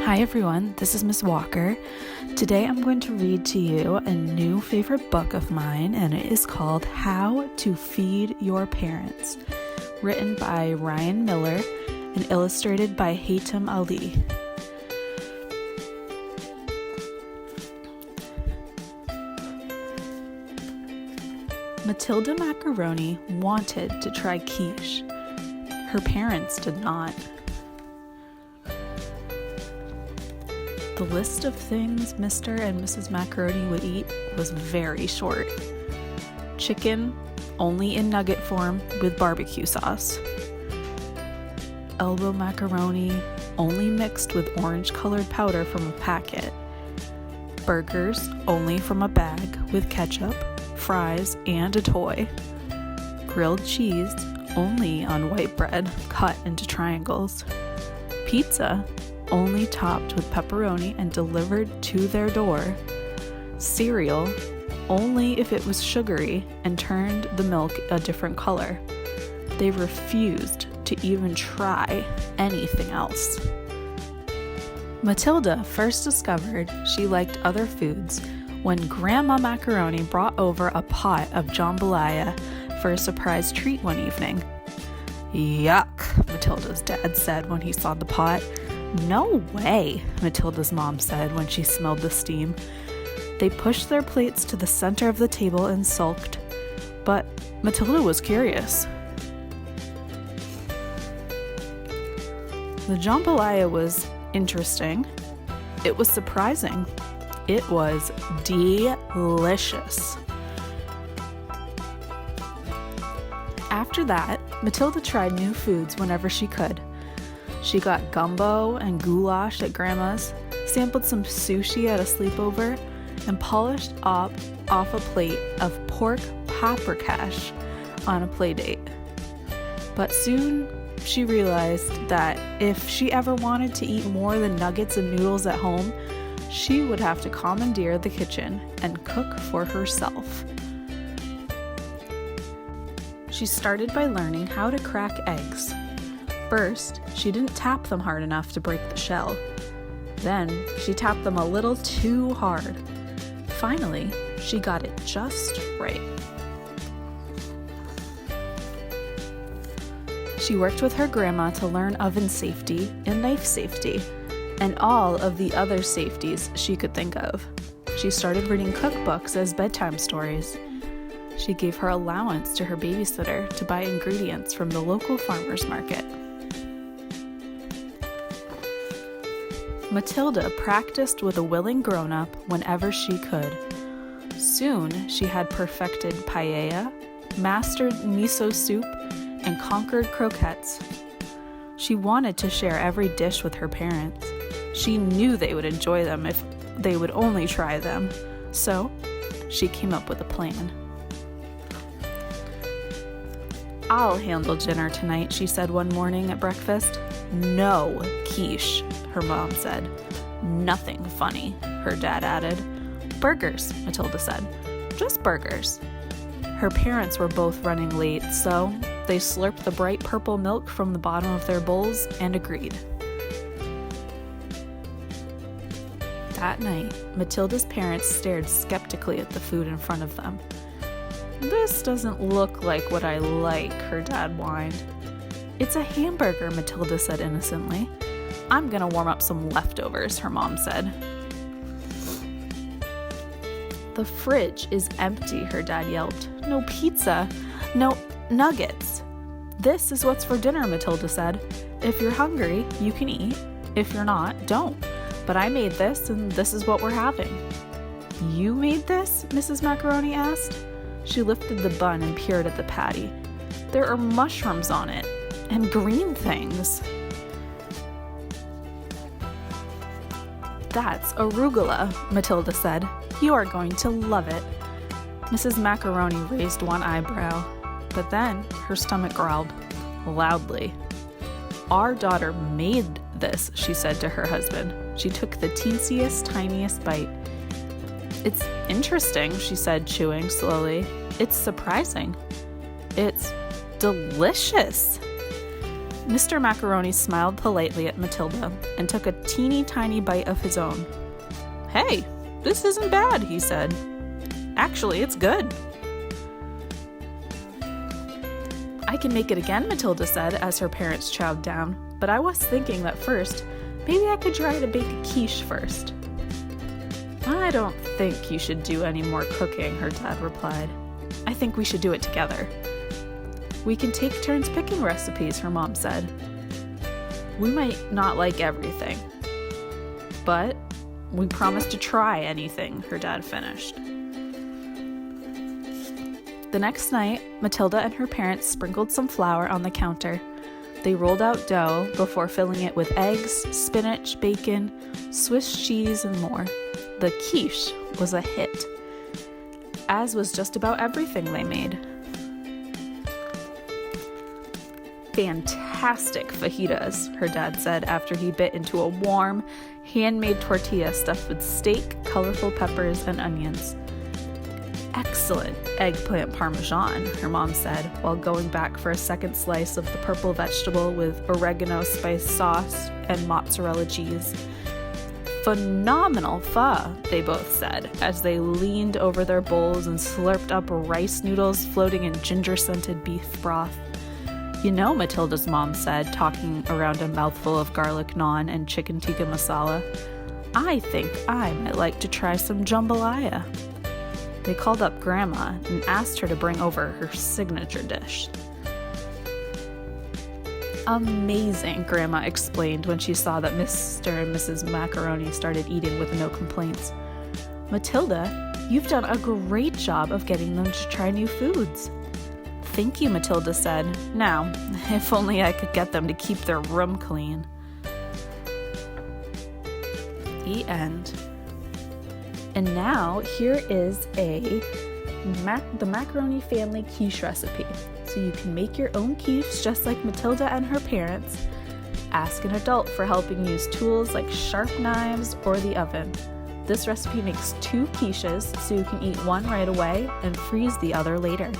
Hi everyone, this is Miss Walker. Today I'm going to read to you a new favorite book of mine, and it is called How to Feed Your Parents, written by Ryan Miller and illustrated by Hatem Aly. Matilda Macaroni wanted to try quiche. Her parents did not. The list of things Mr. and Mrs. Macaroni would eat was very short. Chicken, only in nugget form with barbecue sauce. Elbow macaroni, only mixed with orange-colored powder from a packet. Burgers, only from a bag with ketchup, fries, and a toy. Grilled cheese, only on white bread cut into triangles. Pizza, only topped with pepperoni and delivered to their door. Cereal, only if it was sugary and turned the milk a different color. They refused to even try anything else. Matilda first discovered she liked other foods when Grandma Macaroni brought over a pot of jambalaya for a surprise treat one evening. "Yuck," Matilda's dad said when he saw the pot. "No way," Matilda's mom said when she smelled the steam. They pushed their plates to the center of the table and sulked, but Matilda was curious. The jambalaya was interesting. It was surprising. It was delicious. After that, Matilda tried new foods whenever she could. She got gumbo and goulash at Grandma's, sampled some sushi at a sleepover, and polished off a plate of pork paprikash on a play date. But soon she realized that if she ever wanted to eat more than nuggets and noodles at home, she would have to commandeer the kitchen and cook for herself. She started by learning how to crack eggs. First, she didn't tap them hard enough to break the shell. Then, she tapped them a little too hard. Finally, she got it just right. She worked with her grandma to learn oven safety and knife safety, and all of the other safeties she could think of. She started reading cookbooks as bedtime stories. She gave her allowance to her babysitter to buy ingredients from the local farmer's market. Matilda practiced with a willing grown-up whenever she could. Soon, she had perfected paella, mastered miso soup, and conquered croquettes. She wanted to share every dish with her parents. She knew they would enjoy them if they would only try them. So, she came up with a plan. "I'll handle dinner tonight," she said one morning at breakfast. "No quiche," her mom said. "Nothing funny," her dad added. "Burgers," Matilda said. "Just burgers." Her parents were both running late, so they slurped the bright purple milk from the bottom of their bowls and agreed. That night, Matilda's parents stared skeptically at the food in front of them. "This doesn't look like what I like," her dad whined. "It's a hamburger," Matilda said innocently. "I'm gonna warm up some leftovers," her mom said. "The fridge is empty," her dad yelped. "No pizza, no nuggets." "This is what's for dinner," Matilda said. "If you're hungry, you can eat. If you're not, don't. But I made this, and this is what we're having." "You made this?" Mrs. Macaroni asked. She lifted the bun and peered at the patty. "There are mushrooms on it, and green things." "That's arugula," Matilda said. "You are going to love it." Mrs. Macaroni raised one eyebrow, but then her stomach growled loudly. "Our daughter made this," she said to her husband. She took the teensiest, tiniest bite. "It's interesting," she said, chewing slowly. "It's surprising. It's delicious." Mr. Macaroni smiled politely at Matilda and took a teeny tiny bite of his own. "Hey, this isn't bad," he said. "Actually, it's good." "I can make it again," Matilda said as her parents chowed down, "but I was thinking that first, maybe I could try to bake a quiche first." "I don't think you should do any more cooking," her dad replied. "I think we should do it together." "We can take turns picking recipes," her mom said. "We might not like everything, but we promise to try anything," her dad finished. The next night, Matilda and her parents sprinkled some flour on the counter. They rolled out dough before filling it with eggs, spinach, bacon, Swiss cheese, and more. The quiche was a hit, as was just about everything they made. "Fantastic fajitas," her dad said after he bit into a warm, handmade tortilla stuffed with steak, colorful peppers, and onions. "Excellent eggplant parmesan," her mom said, while going back for a second slice of the purple vegetable with oregano spice sauce and mozzarella cheese. "Phenomenal pho," they both said, as they leaned over their bowls and slurped up rice noodles floating in ginger-scented beef broth. "You know," Matilda's mom said, talking around a mouthful of garlic naan and chicken tikka masala, "I think I might like to try some jambalaya." They called up Grandma and asked her to bring over her signature dish. "Amazing," Grandma explained when she saw that Mr. and Mrs. Macaroni started eating with no complaints. "Matilda, you've done a great job of getting them to try new foods." "Thank you," Matilda said. "Now, if only I could get them to keep their room clean." The end. And now, here is the Macaroni family quiche recipe. So you can make your own quiche just like Matilda and her parents. Ask an adult for helping use tools like sharp knives or the oven. This recipe makes 2 quiches, so you can eat one right away and freeze the other later.